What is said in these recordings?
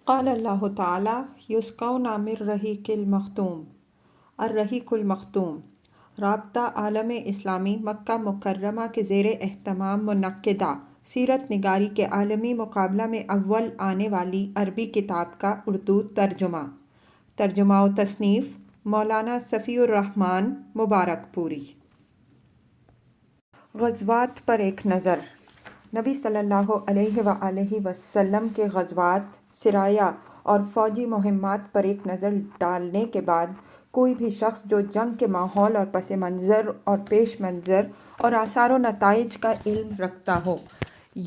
قال اللہ تعالیٰ یسقون من رحیق المختوم الرحیق المختوم رابطہ عالم اسلامی مکہ مکرمہ کے زیر اہتمام منعقدہ سیرت نگاری کے عالمی مقابلہ میں اول آنے والی عربی کتاب کا اردو ترجمہ و تصنیف مولانا صفی الرحمن مبارک پوری۔ غزوات پر ایک نظر۔ نبی صلی اللہ علیہ وآلہ وسلم کے غزوات، سرایا اور فوجی مہمات پر ایک نظر ڈالنے کے بعد کوئی بھی شخص جو جنگ کے ماحول اور پس منظر اور پیش منظر اور آثار و نتائج کا علم رکھتا ہو،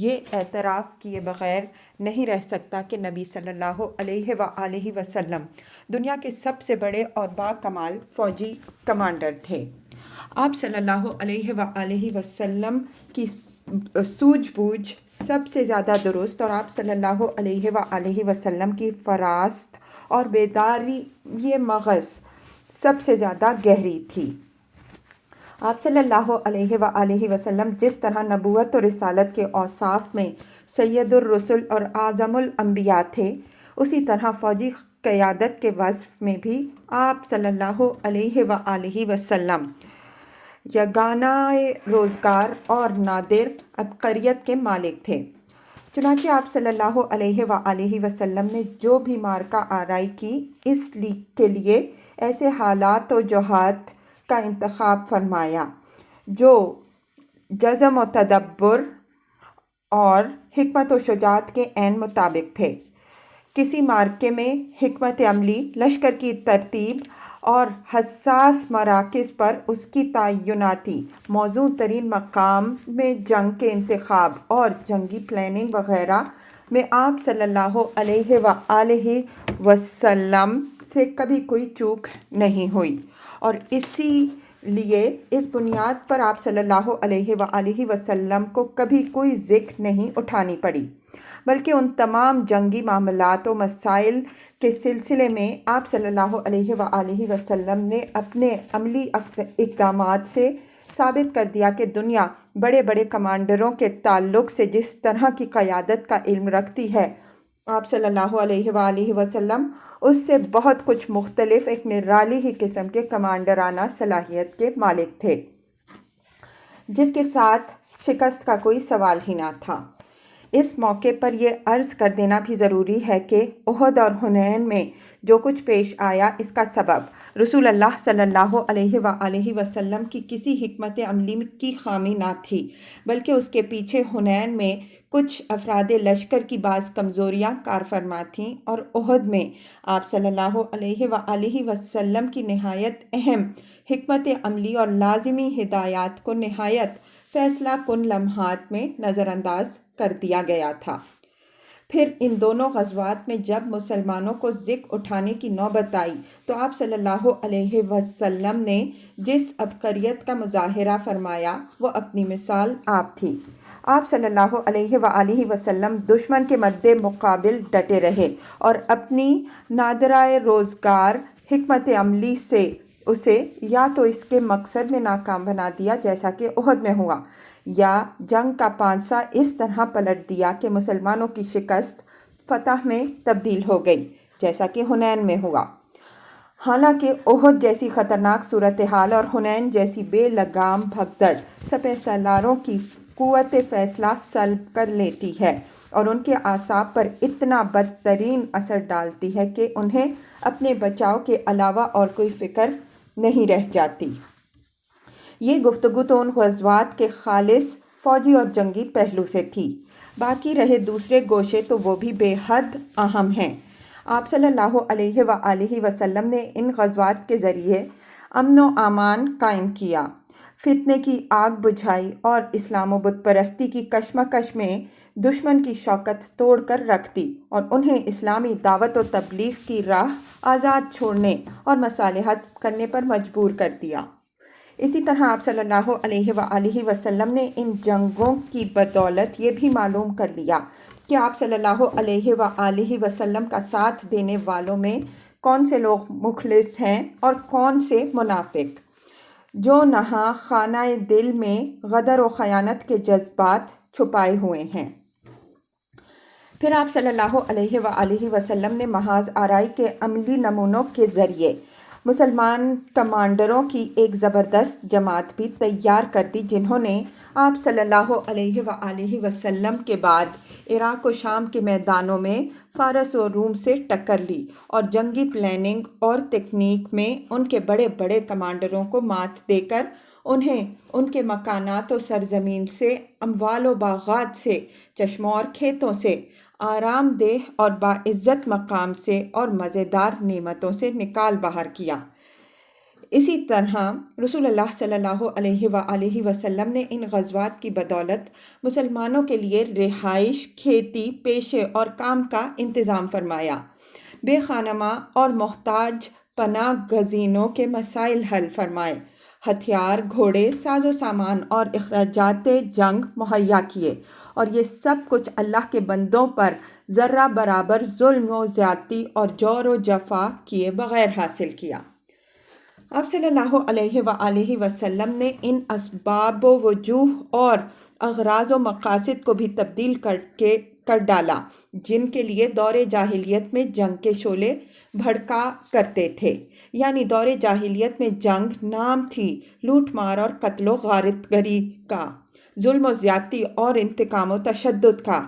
یہ اعتراف کیے بغیر نہیں رہ سکتا کہ نبی صلی اللہ علیہ وآلہ وسلم دنیا کے سب سے بڑے اور باکمال فوجی کمانڈر تھے۔ آپ صلی اللہ علیہ وآلہ وسلم کی سوجھ بوجھ سب سے زیادہ درست اور آپ صلی اللہ علیہ وآلہ وسلم کی فراست اور بیداری یہ مغز سب سے زیادہ گہری تھی۔ آپ صلی اللہ علیہ وآلہ وسلم جس طرح نبوت اور رسالت کے اوصاف میں سید الرسل اور اعظم الانبیاء تھے، اسی طرح فوجی قیادت کے وصف میں بھی آپ صلی اللہ علیہ وآلہ وسلم یگانہ روزگار اور نادر عبقریت کے مالک تھے۔ چنانچہ آپ صلی اللہ علیہ وآلہ وسلم نے جو بھی معرکہ آرائی کی، اس کے لیے ایسے حالات و جہات کا انتخاب فرمایا جو جزم و تدبر اور حکمت و شجاعت کے عین مطابق تھے۔ کسی معرکے میں حکمت عملی، لشکر کی ترتیب اور حساس مراکز پر اس کی تعیناتی، موزوں ترین مقام میں جنگ کے انتخاب اور جنگی پلاننگ وغیرہ میں آپ صلی اللہ علیہ وآلہ وسلم سے کبھی کوئی چوک نہیں ہوئی، اور اسی لیے اس بنیاد پر آپ صلی اللہ علیہ وآلہ وسلم کو کبھی کوئی ذکر نہیں اٹھانی پڑی، بلکہ ان تمام جنگی معاملات و مسائل کے سلسلے میں آپ صلی اللہ علیہ وآلہ وسلم نے اپنے عملی اقدامات سے ثابت کر دیا کہ دنیا بڑے بڑے کمانڈروں کے تعلق سے جس طرح کی قیادت کا علم رکھتی ہے، آپ صلی اللہ علیہ وآلہ وسلم اس سے بہت کچھ مختلف ایک نرالی ہی قسم کے کمانڈرانہ صلاحیت کے مالک تھے، جس کے ساتھ شکست کا کوئی سوال ہی نہ تھا۔ اس موقع پر یہ عرض کر دینا بھی ضروری ہے کہ احد اور حنین میں جو کچھ پیش آیا، اس کا سبب رسول اللہ صلی اللہ علیہ وآلہ وسلم کی کسی حکمت عملی کی خامی نہ تھی، بلکہ اس کے پیچھے حنین میں کچھ افراد لشکر کی بعض کمزوریاں کار فرما تھیں، اور احد میں آپ صلی اللہ علیہ وآلہ وسلم کی نہایت اہم حکمت عملی اور لازمی ہدایات کو نہایت فیصلہ کن لمحات میں نظر انداز کر دیا گیا تھا۔ پھر ان دونوں غزوات میں جب مسلمانوں کو ذکر اٹھانے کی نوبت آئی تو آپ صلی اللہ علیہ وسلم نے جس عبقریت کا مظاہرہ فرمایا، وہ اپنی مثال آپ تھی۔ آپ صلی اللہ علیہ وآلہ وسلم دشمن کے مد مقابل ڈٹے رہے اور اپنی نادرہ روزگار حکمت عملی سے اسے یا تو اس کے مقصد میں ناکام بنا دیا جیسا کہ احد میں ہوا، یا جنگ کا پانسا اس طرح پلٹ دیا کہ مسلمانوں کی شکست فتح میں تبدیل ہو گئی جیسا کہ حنین میں ہوا۔ حالانکہ احد جیسی خطرناک صورتحال اور حنین جیسی بے لگام بھگدڑ سپہ سالاروں کی قوت فیصلہ سلب کر لیتی ہے اور ان کے اعصاب پر اتنا بدترین اثر ڈالتی ہے کہ انہیں اپنے بچاؤ کے علاوہ اور کوئی فکر نہیں رہ جاتی۔ یہ گفتگو تو ان غزوات کے خالص فوجی اور جنگی پہلو سے تھی، باقی رہے دوسرے گوشے تو وہ بھی بے حد اہم ہیں۔ آپ صلی اللہ علیہ وآلہ وسلم نے ان غزوات کے ذریعے امن و امان قائم کیا، فتنے کی آگ بجھائی اور اسلام و بت پرستی کی کشمکش میں دشمن کی شوکت توڑ کر رکھ دی اور انہیں اسلامی دعوت و تبلیغ کی راہ آزاد چھوڑنے اور مصالحت کرنے پر مجبور کر دیا۔ اسی طرح آپ صلی اللہ علیہ وآلہ وسلم نے ان جنگوں کی بدولت یہ بھی معلوم کر لیا کہ آپ صلی اللہ علیہ وآلہ وسلم کا ساتھ دینے والوں میں کون سے لوگ مخلص ہیں اور کون سے منافق، جو نہاں خانہ دل میں غدر و خیانت کے جذبات چھپائے ہوئے ہیں۔ پھر آپ صلی اللہ علیہ وآلہ وسلم نے محاذ آرائی کے عملی نمونوں کے ذریعے مسلمان کمانڈروں کی ایک زبردست جماعت بھی تیار کر دی، جنہوں نے آپ صلی اللہ علیہ وآلہ وسلم کے بعد عراق و شام کے میدانوں میں فارس و روم سے ٹکر لی اور جنگی پلاننگ اور تکنیک میں ان کے بڑے بڑے کمانڈروں کو مات دے کر انہیں ان کے مکانات و سرزمین سے، اموال و باغات سے، چشموں اور کھیتوں سے، آرام دہ اور باعزت مقام سے اور مزیدار نعمتوں سے نکال باہر کیا۔ اسی طرح رسول اللہ صلی اللہ علیہ وآلہ وسلم نے ان غزوات کی بدولت مسلمانوں کے لیے رہائش، کھیتی، پیشے اور کام کا انتظام فرمایا، بے خانماں اور محتاج پناہ گزینوں کے مسائل حل فرمائے، ہتھیار، گھوڑے، ساز و سامان اور اخراجات جنگ مہیا کیے، اور یہ سب کچھ اللہ کے بندوں پر ذرہ برابر ظلم و زیادتی اور جور و جفا کیے بغیر حاصل کیا۔ آپ صلی اللہ علیہ وآلہ وسلم نے ان اسباب و وجوہ اور اغراض و مقاصد کو بھی تبدیل کر ڈالا جن کے لیے دور جاہلیت میں جنگ کے شعلے بھڑکا کرتے تھے۔ یعنی دور جاہلیت میں جنگ نام تھی لوٹ مار اور قتل و غارت گری کا، ظلم و زیادتی اور انتقام و تشدد کا،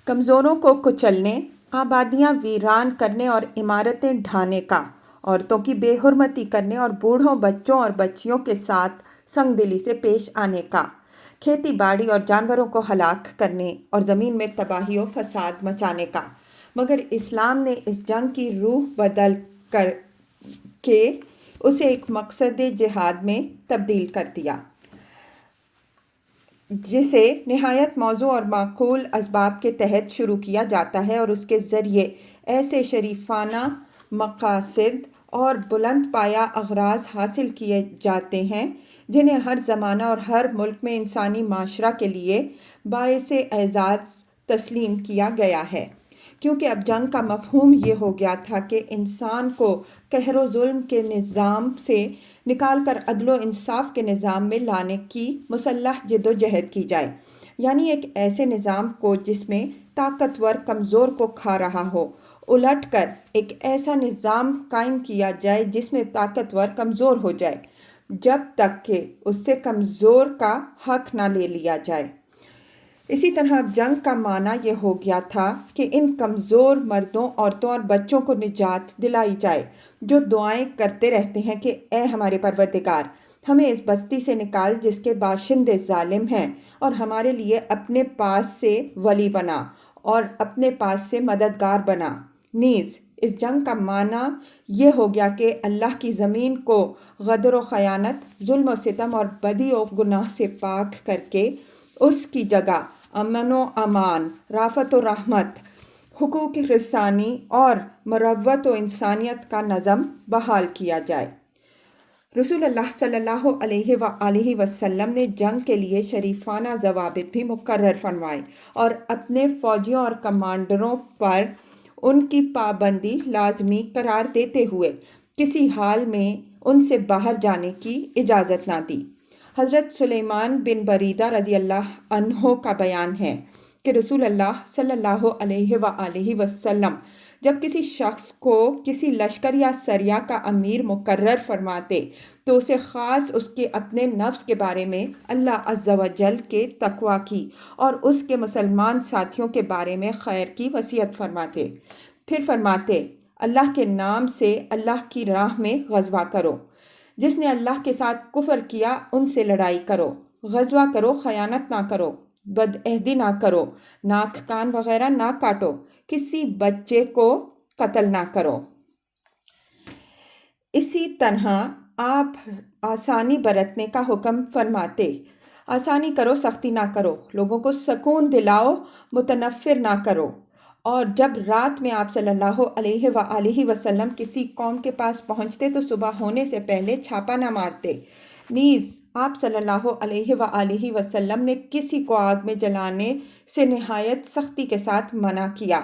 کمزوروں کو کچلنے، آبادیاں ویران کرنے اور عمارتیں ڈھانے کا، عورتوں کی بے حرمتی کرنے اور بوڑھوں، بچوں اور بچیوں کے ساتھ سنگ دلی سے پیش آنے کا، کھیتی باڑی اور جانوروں کو ہلاک کرنے اور زمین میں تباہی و فساد مچانے کا۔ مگر اسلام نے اس جنگ کی روح بدل کر کے اسے ایک مقصد جہاد میں تبدیل کر دیا، جسے نہایت موزوں اور معقول اسباب کے تحت شروع کیا جاتا ہے اور اس کے ذریعے ایسے شریفانہ مقاصد اور بلند پایہ اغراض حاصل کیے جاتے ہیں جنہیں ہر زمانہ اور ہر ملک میں انسانی معاشرہ کے لیے باعث اعزاز تسلیم کیا گیا ہے، کیونکہ اب جنگ کا مفہوم یہ ہو گیا تھا کہ انسان کو قہر و ظلم کے نظام سے نکال کر عدل و انصاف کے نظام میں لانے کی مسلح جد و جہد کی جائے، یعنی ایک ایسے نظام کو جس میں طاقتور کمزور کو کھا رہا ہو، الٹ کر ایک ایسا نظام قائم کیا جائے جس میں طاقتور کمزور ہو جائے جب تک کہ اس سے کمزور کا حق نہ لے لیا جائے۔ اسی طرح اب جنگ کا معنی یہ ہو گیا تھا کہ ان کمزور مردوں، عورتوں اور بچوں کو نجات دلائی جائے جو دعائیں کرتے رہتے ہیں کہ اے ہمارے پروردگار، ہمیں اس بستی سے نکال جس کے باشندے ظالم ہیں، اور ہمارے لیے اپنے پاس سے ولی بنا اور اپنے پاس سے مددگار بنا۔ نیز اس جنگ کا معنی یہ ہو گیا کہ اللہ کی زمین کو غدر و خیانت، ظلم و ستم اور بدی و گناہ سے پاک کر کے اس کی جگہ امن و امان، رافت و رحمت، حقوق رسانی اور مروت و انسانیت کا نظم بحال کیا جائے۔ رسول اللہ صلی اللہ علیہ وآلہ وسلم نے جنگ کے لیے شریفانہ ضوابط بھی مقرر فرمائے اور اپنے فوجیوں اور کمانڈروں پر ان کی پابندی لازمی قرار دیتے ہوئے کسی حال میں ان سے باہر جانے کی اجازت نہ دی۔ حضرت سلیمان بن بریدہ رضی اللہ عنہ کا بیان ہے کہ رسول اللہ صلی اللہ علیہ وآلہ وسلم جب کسی شخص کو کسی لشکر یا سریہ کا امیر مقرر فرماتے تو اسے خاص اس کے اپنے نفس کے بارے میں اللہ عز و جل کے تقویٰ کی اور اس کے مسلمان ساتھیوں کے بارے میں خیر کی وصیت فرماتے۔ پھر فرماتے، اللہ کے نام سے اللہ کی راہ میں غزوہ کرو، جس نے اللہ کے ساتھ کفر کیا ان سے لڑائی کرو، غزوہ کرو، خیانت نہ کرو، بد عہدی نہ کرو، ناک کان وغیرہ نہ کاٹو، کسی بچے کو قتل نہ کرو۔ اسی طرح آپ آسانی برتنے کا حکم فرماتے، آسانی کرو، سختی نہ کرو، لوگوں کو سکون دلاؤ، متنفر نہ کرو۔ اور جب رات میں آپ صلی اللہ علیہ وآلہ وسلم کسی قوم کے پاس پہنچتے تو صبح ہونے سے پہلے چھاپا نہ مارتے۔ نیز آپ صلی اللہ علیہ وآلہ وسلم نے کسی کو آگ میں جلانے سے نہایت سختی کے ساتھ منع کیا۔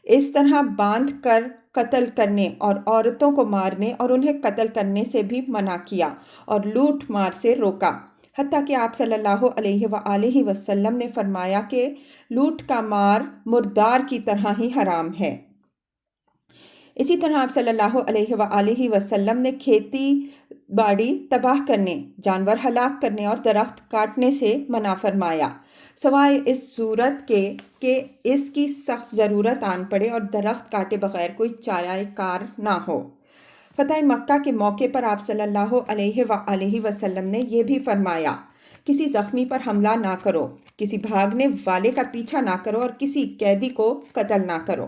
اس طرح باندھ کر قتل کرنے اور عورتوں کو مارنے اور انہیں قتل کرنے سے بھی منع کیا اور لوٹ مار سے روکا۔ حتیٰ کہ آپ صلی اللہ علیہ وآلہ وسلم نے فرمایا کہ لوٹ کا مار مردار کی طرح ہی حرام ہے۔ اسی طرح آپ صلی اللہ علیہ وآلہ وسلم نے کھیتی باڑی تباہ کرنے، جانور ہلاک کرنے اور درخت کاٹنے سے منع فرمایا، سوائے اس صورت کے کہ اس کی سخت ضرورت آن پڑے اور درخت کاٹے بغیر کوئی چارہ کار نہ ہو۔ فتح مکہ کے موقع پر آپ صلی اللہ علیہ وآلہ وسلم نے یہ بھی فرمایا، کسی زخمی پر حملہ نہ کرو، کسی بھاگنے والے کا پیچھا نہ کرو اور کسی قیدی کو قتل نہ کرو۔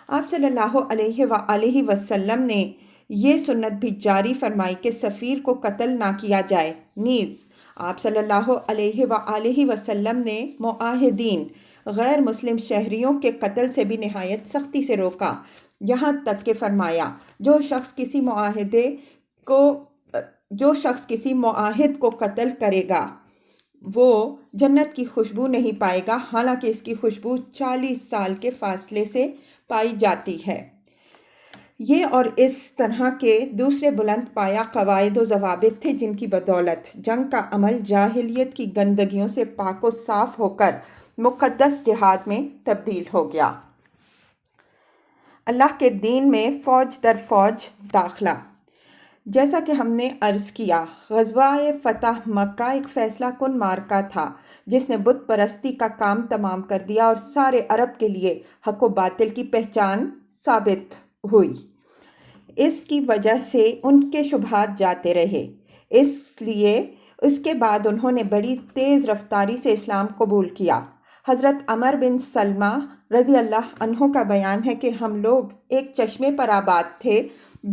آپ صلی اللہ علیہ وآلہ وسلم نے یہ سنت بھی جاری فرمائی کہ سفیر کو قتل نہ کیا جائے۔ نیز آپ صلی اللہ علیہ وآلہ وسلم نے معاہدین غیر مسلم شہریوں کے قتل سے بھی نہایت سختی سے روکا، یہاں تک کہ فرمایا جو شخص کسی معاہد کو قتل کرے گا وہ جنت کی خوشبو نہیں پائے گا، حالانکہ اس کی خوشبو 40 سال کے فاصلے سے پائی جاتی ہے۔ یہ اور اس طرح کے دوسرے بلند پایہ قواعد و ضوابط تھے جن کی بدولت جنگ کا عمل جاہلیت کی گندگیوں سے پاک و صاف ہو کر مقدس جہاد میں تبدیل ہو گیا۔ اللہ کے دین میں فوج در فوج داخلہ۔ جیسا کہ ہم نے عرض کیا، غزوہ فتح مکہ ایک فیصلہ کن معرکہ تھا جس نے بت پرستی کا کام تمام کر دیا اور سارے عرب کے لیے حق و باطل کی پہچان ثابت ہوئی۔ اس کی وجہ سے ان کے شبہات جاتے رہے، اس لیے اس کے بعد انہوں نے بڑی تیز رفتاری سے اسلام قبول کیا۔ حضرت عمر بن سلمہ رضی اللہ عنہ کا بیان ہے کہ ہم لوگ ایک چشمے پر آباد تھے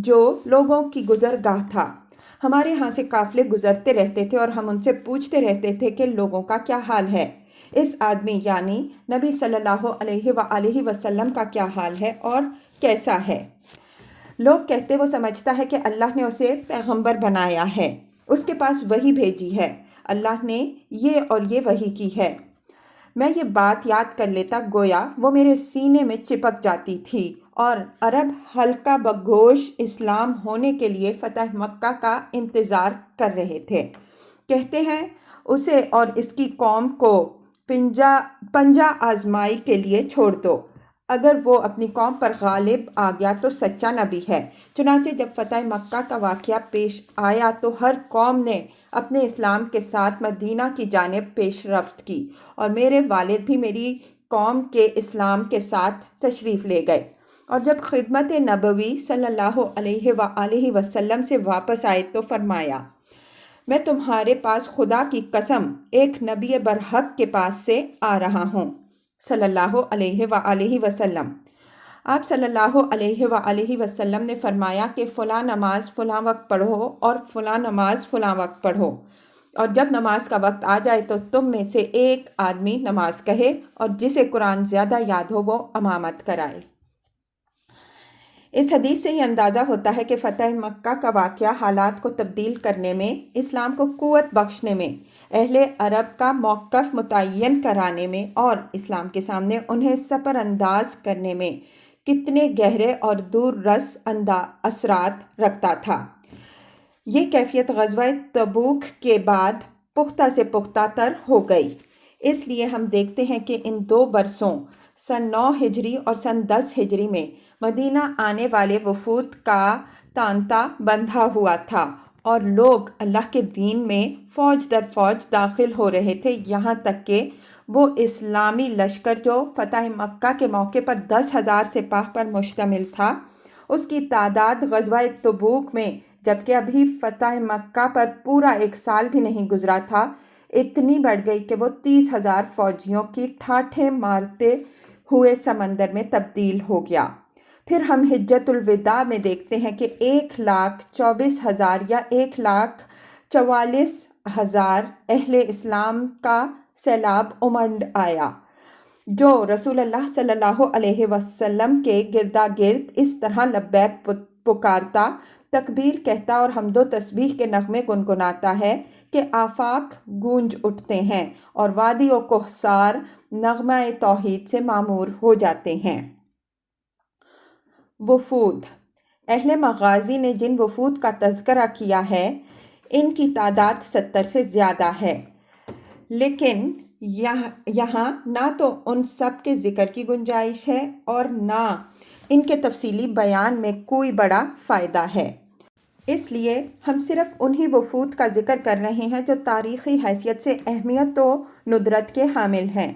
جو لوگوں کی گزرگاہ تھا۔ ہمارے ہاں سے قافلے گزرتے رہتے تھے اور ہم ان سے پوچھتے رہتے تھے کہ لوگوں کا کیا حال ہے، اس آدمی یعنی نبی صلی اللہ علیہ وآلہ وسلم کا کیا حال ہے اور کیسا ہے؟ لوگ کہتے وہ سمجھتا ہے کہ اللہ نے اسے پیغمبر بنایا ہے، اس کے پاس وحی بھیجی ہے، اللہ نے یہ اور یہ وحی کی ہے۔ میں یہ بات یاد کر لیتا گویا وہ میرے سینے میں چپک جاتی تھی، اور عرب حلقہ بگوش اسلام ہونے کے لیے فتح مکہ کا انتظار کر رہے تھے۔ کہتے ہیں اسے اور اس کی قوم کو پنجہ آزمائی کے لیے چھوڑ دو، اگر وہ اپنی قوم پر غالب آ گیا تو سچا نبی ہے۔ چنانچہ جب فتح مکہ کا واقعہ پیش آیا تو ہر قوم نے اپنے اسلام کے ساتھ مدینہ کی جانب پیش رفت کی، اور میرے والد بھی میری قوم کے اسلام کے ساتھ تشریف لے گئے، اور جب خدمت نبوی صلی اللہ علیہ وآلہ وسلم سے واپس آئے تو فرمایا، میں تمہارے پاس خدا کی قسم ایک نبی برحق کے پاس سے آ رہا ہوں صلی اللہ علیہ وآلہ وسلم۔ آپ صلی اللہ علیہ وآلہ وسلم نے فرمایا کہ فلاں نماز فلاں وقت پڑھو اور فلاں نماز فلاں وقت پڑھو، اور جب نماز کا وقت آ جائے تو تم میں سے ایک آدمی نماز کہے اور جسے قرآن زیادہ یاد ہو وہ امامت کرائے۔ اس حدیث سے ہی اندازہ ہوتا ہے کہ فتح مکہ کا واقعہ حالات کو تبدیل کرنے میں، اسلام کو قوت بخشنے میں، اہل عرب کا موقف متعین کرانے میں اور اسلام کے سامنے انہیں سپر انداز کرنے میں کتنے گہرے اور دور رس اثرات رکھتا تھا۔ یہ کیفیت غزوہ تبوک کے بعد پختہ سے پختہ تر ہو گئی۔ اس لیے ہم دیکھتے ہیں کہ ان 2 برسوں سن 9 ہجری اور سن 10 ہجری میں مدینہ آنے والے وفود کا تانتا بندھا ہوا تھا، اور لوگ اللہ کے دین میں فوج در فوج داخل ہو رہے تھے، یہاں تک کہ وہ اسلامی لشکر جو فتح مکہ کے موقع پر 10,000 سپاہ پر مشتمل تھا، اس کی تعداد غزوہ تبوک میں، جبکہ ابھی فتح مکہ پر پورا 1 سال بھی نہیں گزرا تھا، اتنی بڑھ گئی کہ وہ 30,000 فوجیوں کی ٹھاٹھیں مارتے ہوئے سمندر میں تبدیل ہو گیا۔ پھر ہم حجۃ الوداع میں دیکھتے ہیں کہ 1,24,000 یا 1,44,000 اہل اسلام کا سیلاب امنڈ آیا، جو رسول اللہ صلی اللہ علیہ وسلم کے گردا گرد اس طرح لبیک پکارتا، تکبیر کہتا اور حمد و تسبیح کے نغمے گنگناتا ہے کہ آفاق گونج اٹھتے ہیں اور وادی و کوہسار نغمہ توحید سے معمور ہو جاتے ہیں۔ وفود۔ اہل مغازی نے جن وفود کا تذکرہ کیا ہے، ان کی تعداد 70 سے زیادہ ہے، لیکن یہاں نہ تو ان سب کے ذکر کی گنجائش ہے اور نہ ان کے تفصیلی بیان میں کوئی بڑا فائدہ ہے۔ اس لیے ہم صرف انہی وفود کا ذکر کر رہے ہیں جو تاریخی حیثیت سے اہمیت و ندرت کے حامل ہیں۔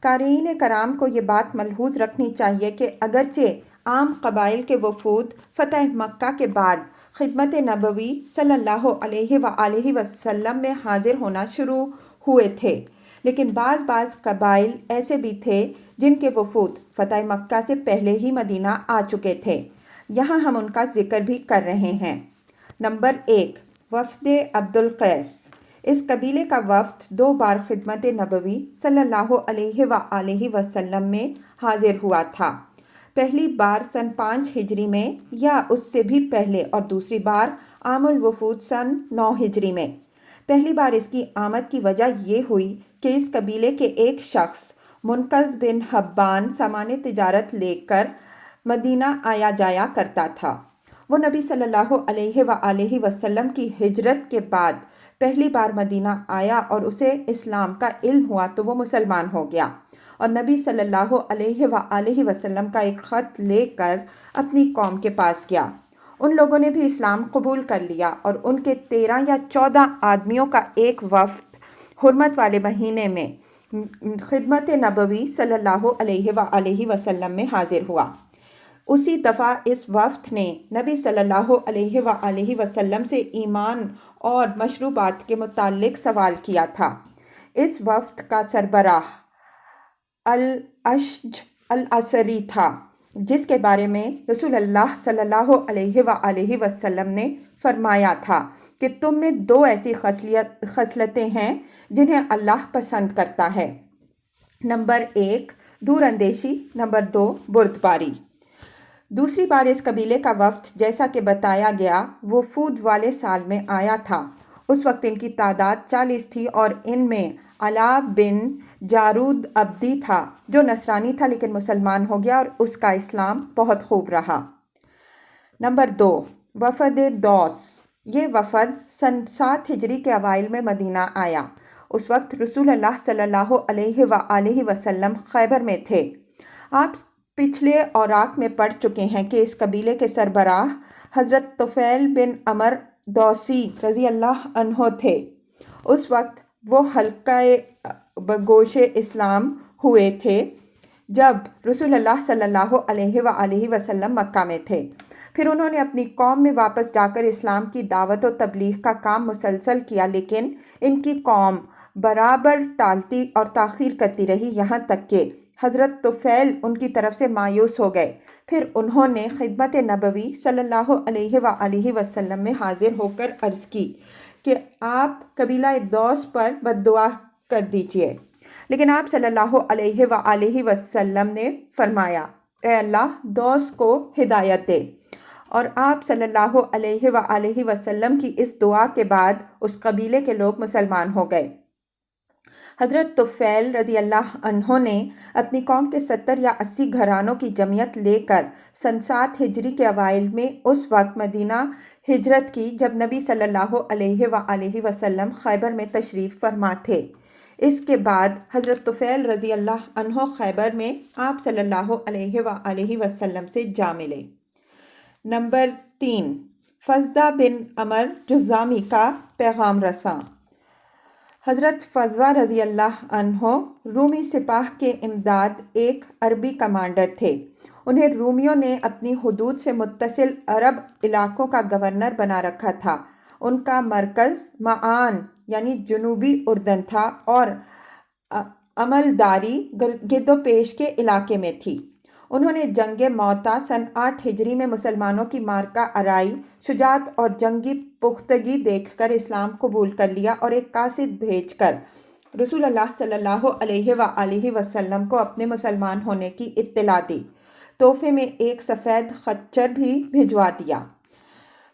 قارئین کرام کو یہ بات ملحوظ رکھنی چاہیے کہ اگرچہ عام قبائل کے وفود فتح مکہ کے بعد خدمت نبوی صلی اللہ علیہ وآلہ وسلم میں حاضر ہونا شروع ہوئے تھے، لیکن بعض قبائل ایسے بھی تھے جن کے وفود فتح مکہ سے پہلے ہی مدینہ آ چکے تھے۔ یہاں ہم ان کا ذکر بھی کر رہے ہیں۔ نمبر 1، وفد عبد القیس۔ اس قبیلے کا وفد 2 بار خدمت نبوی صلی اللہ علیہ وآلہ وسلم میں حاضر ہوا تھا، پہلی بار سن 5 ہجری میں یا اس سے بھی پہلے، اور دوسری بار عام الوفود سن 9 ہجری میں۔ پہلی بار اس کی آمد کی وجہ یہ ہوئی کہ اس قبیلے کے ایک شخص منقذ بن حبان سامان تجارت لے کر مدینہ آیا جایا کرتا تھا۔ وہ نبی صلی اللہ علیہ وآلہ وسلم کی ہجرت کے بعد پہلی بار مدینہ آیا اور اسے اسلام کا علم ہوا تو وہ مسلمان ہو گیا اور نبی صلی اللہ علیہ وآلہ وسلم کا ایک خط لے کر اپنی قوم کے پاس گیا۔ ان لوگوں نے بھی اسلام قبول کر لیا اور ان کے 13 یا 14 آدمیوں کا ایک وفد حرمت والے مہینے میں خدمت نبوی صلی اللہ علیہ وآلہ وسلم میں حاضر ہوا۔ اسی دفعہ اس وفد نے نبی صلی اللہ علیہ وآلہ وسلم سے ایمان اور مشروبات کے متعلق سوال کیا تھا۔ اس وفد کا سربراہ الاشج العصری تھا، جس کے بارے میں رسول اللہ صلی اللہ علیہ وآلہ وسلم نے فرمایا تھا کہ تم میں 2 ایسی خصلتیں ہیں جنہیں اللہ پسند کرتا ہے۔ نمبر 1، دور اندیشی، نمبر 2، بردباری۔ دوسری بار اس قبیلے کا وفد جیسا کہ بتایا گیا وفود والے سال میں آیا تھا۔ اس وقت ان کی تعداد 40 تھی اور ان میں علا بن جارود عبدی تھا جو نصرانی تھا لیکن مسلمان ہو گیا اور اس کا اسلام بہت خوب رہا۔ نمبر 2، وفد دوس۔ یہ وفد سن 7 ہجری کے اوائل میں مدینہ آیا۔ اس وقت رسول اللہ صلی اللہ علیہ وآلہ وسلم خیبر میں تھے۔ آپ پچھلے اوراق میں پڑھ چکے ہیں کہ اس قبیلے کے سربراہ حضرت طفیل بن عمر دوسی رضی اللہ عنہ تھے۔ اس وقت وہ حلقہ گوش اسلام ہوئے تھے جب رسول اللہ صلی اللہ علیہ وآلہ وسلم مکہ میں تھے۔ پھر انہوں نے اپنی قوم میں واپس جا کر اسلام کی دعوت و تبلیغ کا کام مسلسل کیا، لیکن ان کی قوم برابر ٹالتی اور تاخیر کرتی رہی، یہاں تک کہ حضرت طفیل ان کی طرف سے مایوس ہو گئے۔ پھر انہوں نے خدمت نبوی صلی اللہ علیہ وآلہ وسلم میں حاضر ہو کر عرض کی کہ آپ قبیلہ دوس پر بد دعا کر دیجئے، لیکن آپ صلی اللہ علیہ وآلہ وسلم نے فرمایا، اے اللہ دوس کو ہدایت دے، اور آپ صلی اللہ علیہ وآلہ وسلم کی اس دعا کے بعد اس قبیلے کے لوگ مسلمان ہو گئے۔ حضرت طفیل رضی اللہ عنہ نے اپنی قوم کے 70 یا 80 گھرانوں کی جمعیت لے کر سن 7 ہجری کے اوائل میں اس وقت مدینہ ہجرت کی جب نبی صلی اللہ علیہ وآلہ وسلم خیبر میں تشریف فرما تھے۔ اس کے بعد حضرت طفیل رضی اللہ عنہ خیبر میں آپ صلی اللہ علیہ وآلہ وسلم سے جا ملے۔ نمبر 3، فضدہ بن عمر جذامی کا پیغام رساں۔ حضرت فضوہ رضی اللہ عنہ رومی سپاہ کے امداد ایک عربی کمانڈر تھے۔ انہیں رومیوں نے اپنی حدود سے متصل عرب علاقوں کا گورنر بنا رکھا تھا۔ ان کا مرکز معان یعنی جنوبی اردن تھا اور عملداری گرد و پیش کے علاقے میں تھی۔ انہوں نے جنگ موتا سن 8 ہجری میں مسلمانوں کی مارکہ آرائی، شجاعت اور جنگی پختگی دیکھ کر اسلام قبول کر لیا اور ایک قاصد بھیج کر رسول اللہ صلی اللہ علیہ وآلہ وسلم کو اپنے مسلمان ہونے کی اطلاع دی۔ تحفے میں ایک سفید خچر بھی بھجوا دیا۔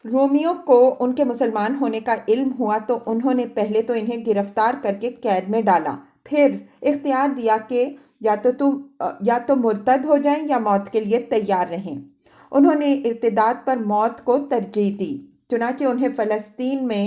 رومیوں کو ان کے مسلمان ہونے کا علم ہوا تو انہوں نے پہلے تو انہیں گرفتار کر کے قید میں ڈالا، پھر اختیار دیا کہ یا تو مرتد ہو جائیں یا موت کے لیے تیار رہیں۔ انہوں نے ارتداد پر موت کو ترجیح دی، چنانچہ انہیں فلسطین میں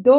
2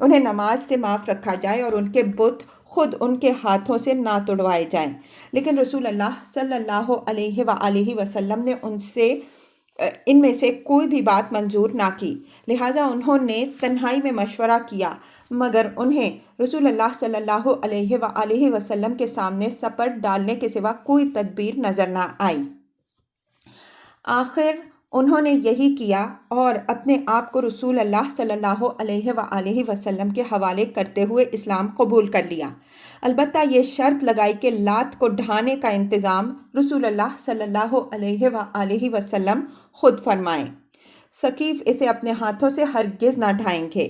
انہیں نماز سے معاف رکھا جائے اور ان کے بت خود ان کے ہاتھوں سے نہ توڑوائے جائیں۔ لیکن رسول اللہ صلی اللہ علیہ وآلہ وسلم نے ان میں سے کوئی بھی بات منظور نہ کی، لہٰذا انہوں نے تنہائی میں مشورہ کیا، مگر انہیں رسول اللہ صلی اللہ علیہ وآلہ وسلم کے سامنے سپر ڈالنے کے سوا کوئی تدبیر نظر نہ آئی۔ آخر انہوں نے یہی کیا اور اپنے آپ کو رسول اللہ صلی اللہ علیہ وآلہ وسلم کے حوالے کرتے ہوئے اسلام قبول کر لیا۔ البتہ یہ شرط لگائی کہ لات کو ڈھانے کا انتظام رسول اللہ صلی اللہ علیہ وآلہ وسلم خود فرمائیں۔ ثقیف اسے اپنے ہاتھوں سے ہرگز نہ ڈھائیں گے۔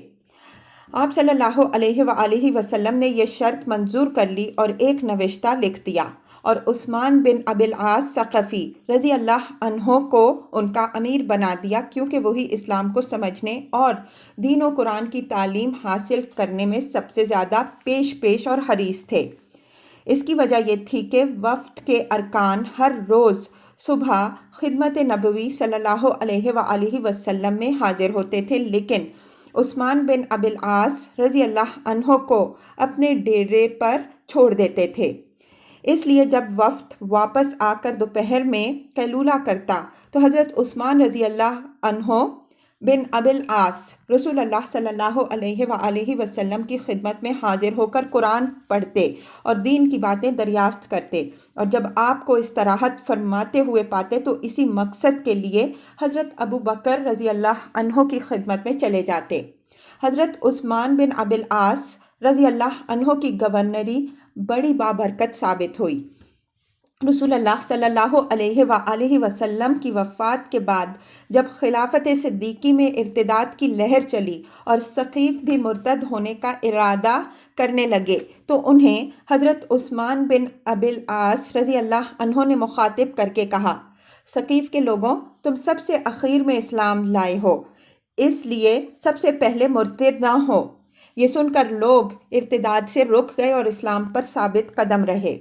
آپ صلی اللہ علیہ وآلہ وسلم نے یہ شرط منظور کر لی اور ایک نوشتہ لکھ دیا اور عثمان بن ابی العاص ثقفی رضی اللہ عنہ کو ان کا امیر بنا دیا، کیونکہ وہی اسلام کو سمجھنے اور دین و قرآن کی تعلیم حاصل کرنے میں سب سے زیادہ پیش اور حریص تھے۔ اس کی وجہ یہ تھی کہ وفد کے ارکان ہر روز صبح خدمت نبوی صلی اللہ علیہ وآلہ وسلم میں حاضر ہوتے تھے، لیکن عثمان بن ابی العاص رضی اللہ عنہ کو اپنے ڈیرے پر چھوڑ دیتے تھے۔ اس لیے جب وفد واپس آ کر دوپہر میں قیلولہ کرتا تو حضرت عثمان رضی اللہ عنہ بن ابی العاص رسول اللہ صلی اللہ علیہ وآلہ وسلم کی خدمت میں حاضر ہو کر قرآن پڑھتے اور دین کی باتیں دریافت کرتے، اور جب آپ کو استراحت فرماتے ہوئے پاتے تو اسی مقصد کے لیے حضرت ابو بکر رضی اللہ عنہ کی خدمت میں چلے جاتے۔ حضرت عثمان بن ابی العاص رضی اللہ عنہ کی گورنری بڑی بابرکت ثابت ہوئی۔ رسول اللہ صلی اللہ علیہ وآلہ وسلم کی وفات کے بعد جب خلافت صدیقی میں ارتداد کی لہر چلی اور ثقیف بھی مرتد ہونے کا ارادہ کرنے لگے تو انہیں حضرت عثمان بن ابی العاص رضی اللہ عنہ نے مخاطب کر کے کہا، ثقیف کے لوگوں، تم سب سے اخیر میں اسلام لائے ہو، اس لیے سب سے پہلے مرتد نہ ہو۔ یہ سن کر لوگ ارتداد سے رک گئے اور اسلام پر ثابت قدم رہے۔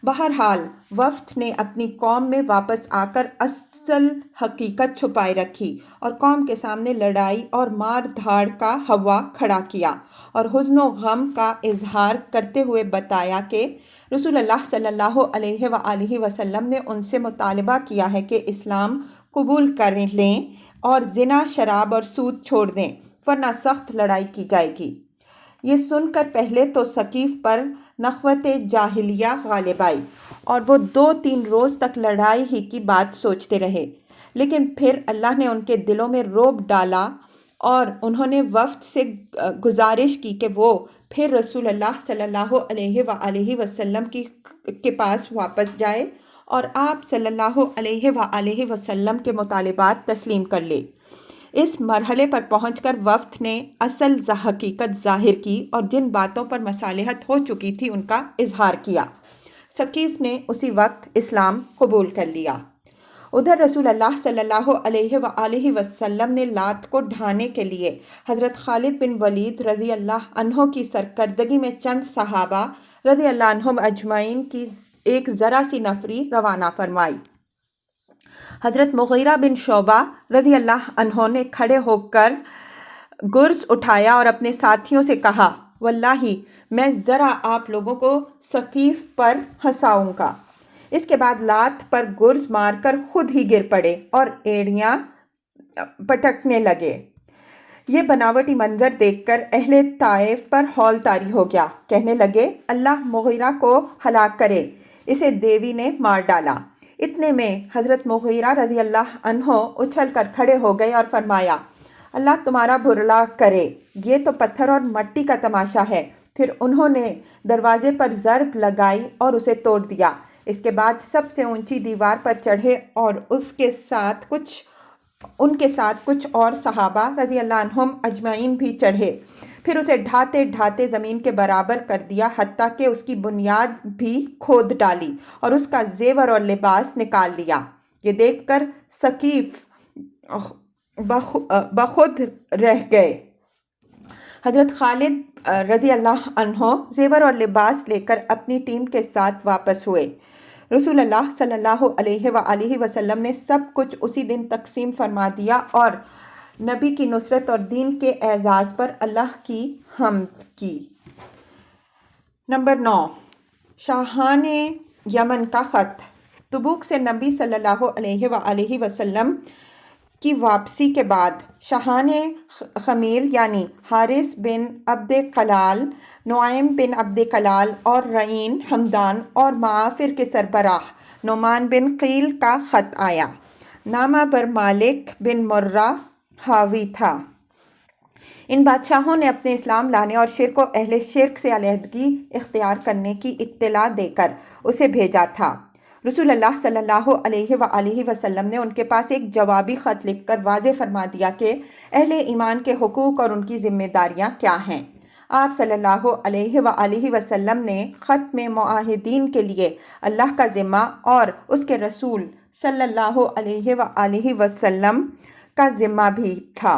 بہرحال وفد نے اپنی قوم میں واپس آ کر اصل حقیقت چھپائے رکھی اور قوم کے سامنے لڑائی اور مار دھاڑ کا ہوا کھڑا کیا اور حزن و غم کا اظہار کرتے ہوئے بتایا کہ رسول اللہ صلی اللہ علیہ وآلہ وسلم نے ان سے مطالبہ کیا ہے کہ اسلام قبول کر لیں اور زنا، شراب اور سود چھوڑ دیں، ورنہ سخت لڑائی کی جائے گی۔ یہ سن کر پہلے تو ثقیف پر نخوت جاہلیہ غالب آئی اور وہ 2-3 روز تک لڑائی ہی کی بات سوچتے رہے، لیکن پھر اللہ نے ان کے دلوں میں رعب ڈالا اور انہوں نے وفد سے گزارش کی کہ وہ پھر رسول اللہ صلی اللہ علیہ وآلہ وسلم کے پاس واپس جائے اور آپ صلی اللہ علیہ وآلہ وسلم کے مطالبات تسلیم کر لے۔ اس مرحلے پر پہنچ کر وفد نے اصل حقیقت ظاہر کی اور جن باتوں پر مصالحت ہو چکی تھی ان کا اظہار کیا۔ ثقیف نے اسی وقت اسلام قبول کر لیا۔ ادھر رسول اللہ صلی اللہ علیہ وآلہ وسلم نے لات کو ڈھانے کے لیے حضرت خالد بن ولید رضی اللہ عنہ کی سرکردگی میں چند صحابہ رضی اللہ عنہم اجمعین کی ایک ذرا سی نفری روانہ فرمائی۔ حضرت مغیرہ بن شعبہ رضی اللہ عنہ نے کھڑے ہو کر گرز اٹھایا اور اپنے ساتھیوں سے کہا، واللہ میں ذرا آپ لوگوں کو ثقیف پر ہنساؤں گا۔ اس کے بعد لات پر گرز مار کر خود ہی گر پڑے اور ایڑیاں پٹکنے لگے۔ یہ بناوٹی منظر دیکھ کر اہل طائف پر ہول طاری ہو گیا، کہنے لگے، اللہ مغیرہ کو ہلاک کرے، اسے دیوی نے مار ڈالا۔ اتنے میں حضرت مغیرہ رضی اللہ عنہ اچھل کر کھڑے ہو گئے اور فرمایا، اللہ تمہارا بھلا کرے، یہ تو پتھر اور مٹی کا تماشا ہے۔ پھر انہوں نے دروازے پر ضرب لگائی اور اسے توڑ دیا۔ اس کے بعد سب سے اونچی دیوار پر چڑھے اور ان کے ساتھ کچھ اور صحابہ رضی اللہ عنہم اجمعین بھی چڑھے، پھر اسے ڈھاتے ڈھاتے زمین کے برابر کر دیا، حتیٰ کہ اس کی بنیاد بھی کھود ڈالی اور اس کا زیور اور لباس نکال لیا۔ یہ دیکھ کر ثقیف بخود رہ گئے۔ حضرت خالد رضی اللہ عنہ زیور اور لباس لے کر اپنی ٹیم کے ساتھ واپس ہوئے۔ رسول اللہ صلی اللہ علیہ وآلہ وسلم نے سب کچھ اسی دن تقسیم فرما دیا اور نبی کی نصرت اور دین کے اعزاز پر اللہ کی حمد کی۔ نمبر 9، شاہان یمن کا خط۔ تبوک سے نبی صلی اللہ علیہ وآلہ وسلم کی واپسی کے بعد شاہان خمیر یعنی حارث بن عبد قلال، نعیم بن عبد قلال اور رعین حمدان اور معافر کے سربراہ نعمان بن قیل کا خط آیا۔ نامہ بر مالک بن مرہ حاوی تھا۔ ان بادشاہوں نے اپنے اسلام لانے اور شرک و اہل شرک سے علیحدگی اختیار کرنے کی اطلاع دے کر اسے بھیجا تھا۔ رسول اللہ صلی اللہ علیہ وآلہ وسلم نے ان کے پاس ایک جوابی خط لکھ کر واضح فرما دیا کہ اہل ایمان کے حقوق اور ان کی ذمہ داریاں کیا ہیں۔ آپ صلی اللہ علیہ وآلہ وسلم نے خط میں معاہدین کے لیے اللہ کا ذمہ اور اس کے رسول صلی اللہ علیہ وآلہ وسلم کا ذمہ بھی تھا،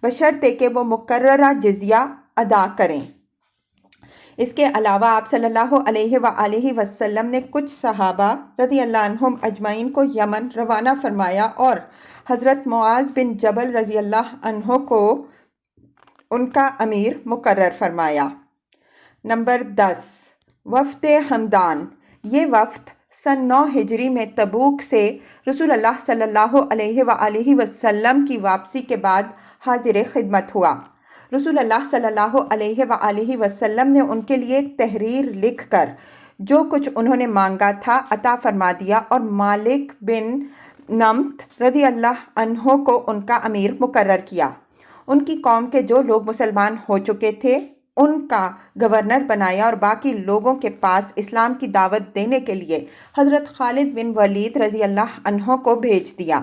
بشرطے کہ وہ مقررہ جزیہ ادا کریں۔ اس کے علاوہ آپ صلی اللہ علیہ وآلہ وسلم نے کچھ صحابہ رضی اللہ عنہم اجمعین کو یمن روانہ فرمایا اور حضرت معاذ بن جبل رضی اللہ عنہ کو ان کا امیر مقرر فرمایا۔ نمبر 10، وفد حمدان۔ یہ وفد سن 9 ہجری میں تبوک سے رسول اللہ صلی اللہ علیہ وآلہ وسلم کی واپسی کے بعد حاضر خدمت ہوا۔ رسول اللہ صلی اللہ علیہ وآلہ وسلم نے ان کے لیے ایک تحریر لکھ کر جو کچھ انہوں نے مانگا تھا عطا فرما دیا اور مالک بن نمط رضی اللہ عنہ کو ان کا امیر مقرر کیا۔ ان کی قوم کے جو لوگ مسلمان ہو چکے تھے ان کا گورنر بنایا اور باقی لوگوں کے پاس اسلام کی دعوت دینے کے لیے حضرت خالد بن ولید رضی اللہ عنہ کو بھیج دیا۔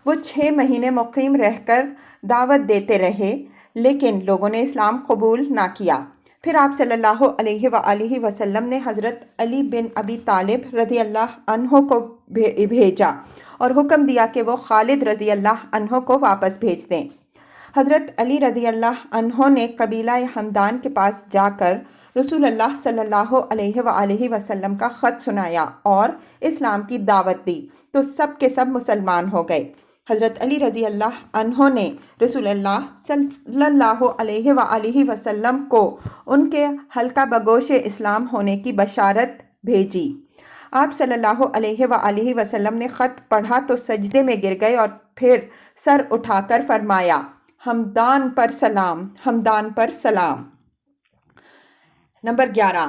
وہ 6 مہینے مقیم رہ کر دعوت دیتے رہے لیکن لوگوں نے اسلام قبول نہ کیا۔ پھر آپ صلی اللہ علیہ وآلہ وسلم نے حضرت علی بن ابی طالب رضی اللہ عنہ کو بھیجا اور حکم دیا کہ وہ خالد رضی اللہ عنہ کو واپس بھیج دیں۔ حضرت علی رضی اللہ عنہ نے قبیلہ حمدان کے پاس جا کر رسول اللہ صلی اللہ علیہ وآلہ وسلم کا خط سنایا اور اسلام کی دعوت دی تو سب کے سب مسلمان ہو گئے۔ حضرت علی رضی اللہ عنہ نے رسول اللہ صلی اللہ علیہ وآلہ وسلم کو ان کے حلقہ بگوش اسلام ہونے کی بشارت بھیجی۔ آپ صلی اللہ علیہ وآلہ وسلم نے خط پڑھا تو سجدے میں گر گئے اور پھر سر اٹھا کر فرمایا، حمدان پر سلام، حمدان پر سلام۔ نمبر 11،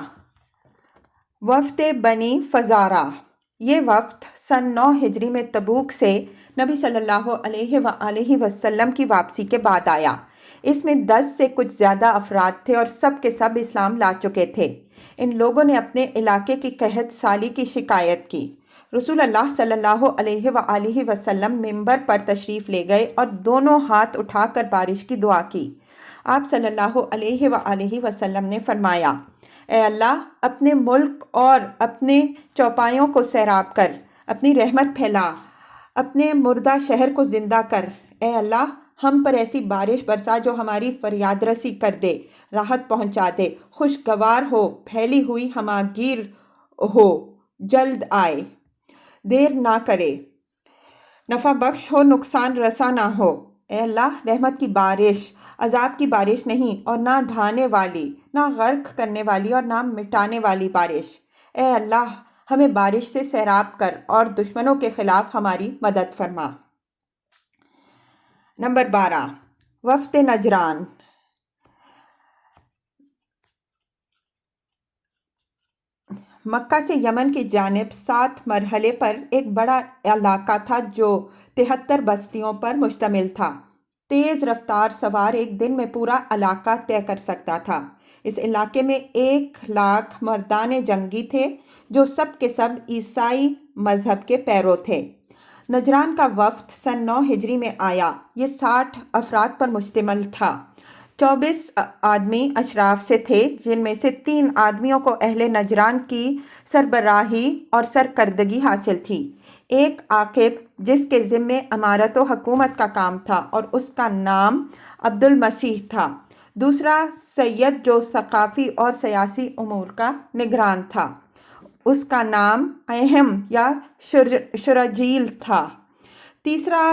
وفد بنی فزارہ۔ یہ وفد سن 9 ہجری میں تبوک سے نبی صلی اللہ علیہ وآلہ وسلم کی واپسی کے بعد آیا۔ اس میں 10 سے کچھ زیادہ افراد تھے اور سب کے سب اسلام لا چکے تھے۔ ان لوگوں نے اپنے علاقے کی قحط سالی کی شکایت کی۔ رسول اللہ صلی اللہ علیہ وآلہ وسلم منبر پر تشریف لے گئے اور دونوں ہاتھ اٹھا کر بارش کی دعا کی۔ آپ صلی اللہ علیہ وآلہ وسلم نے فرمایا، اے اللہ، اپنے ملک اور اپنے چوپایوں کو سیراب کر، اپنی رحمت پھیلا، اپنے مردہ شہر کو زندہ کر۔ اے اللہ، ہم پر ایسی بارش برسا جو ہماری فریاد رسی کر دے، راحت پہنچا دے، خوشگوار ہو، پھیلی ہوئی ہماگیر ہو، جلد آئے، دیر نہ کرے، نفع بخش ہو، نقصان رسا نہ ہو۔ اے اللہ، رحمت کی بارش، عذاب کی بارش نہیں اور نہ ڈھانے والی، نہ غرق کرنے والی اور نہ مٹانے والی بارش۔ اے اللہ، ہمیں بارش سے سیراب کر اور دشمنوں کے خلاف ہماری مدد فرما۔ نمبر 12، وفد نجران۔ مکہ سے یمن کی جانب 7 مرحلے پر ایک بڑا علاقہ تھا جو 73 بستیوں پر مشتمل تھا۔ تیز رفتار سوار ایک دن میں پورا علاقہ طے کر سکتا تھا۔ اس علاقے میں 1,00,000 مردان جنگی تھے جو سب کے سب عیسائی مذہب کے پیرو تھے۔ نجران کا وفد سن 9 ہجری میں آیا۔ یہ 60 افراد پر مشتمل تھا۔ 24 آدمی اشراف سے تھے جن میں سے 3 آدمیوں کو اہل نجران کی سربراہی اور سرکردگی حاصل تھی۔ ایک عاقب جس کے ذمے امارت و حکومت کا کام تھا اور اس کا نام عبد المسیح تھا۔ دوسرا سید جو ثقافی اور سیاسی امور کا نگران تھا، اس کا نام اہم یا شرجیل تھا۔ تیسرا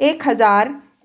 1000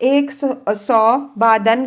152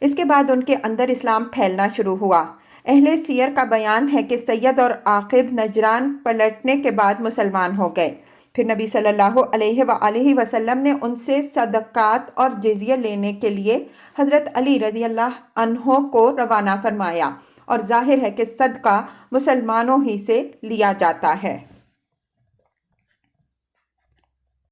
اس کے بعد ان کے اندر اسلام پھیلنا شروع ہوا۔ اہل سیر کا بیان ہے کہ سید اور عاقب نجران پلٹنے کے بعد مسلمان ہو گئے۔ پھر نبی صلی اللہ علیہ وآلہ وسلم نے ان سے صدقات اور جزیہ لینے کے لیے حضرت علی رضی اللہ عنہ کو روانہ فرمایا، اور ظاہر ہے کہ صدقہ مسلمانوں ہی سے لیا جاتا ہے۔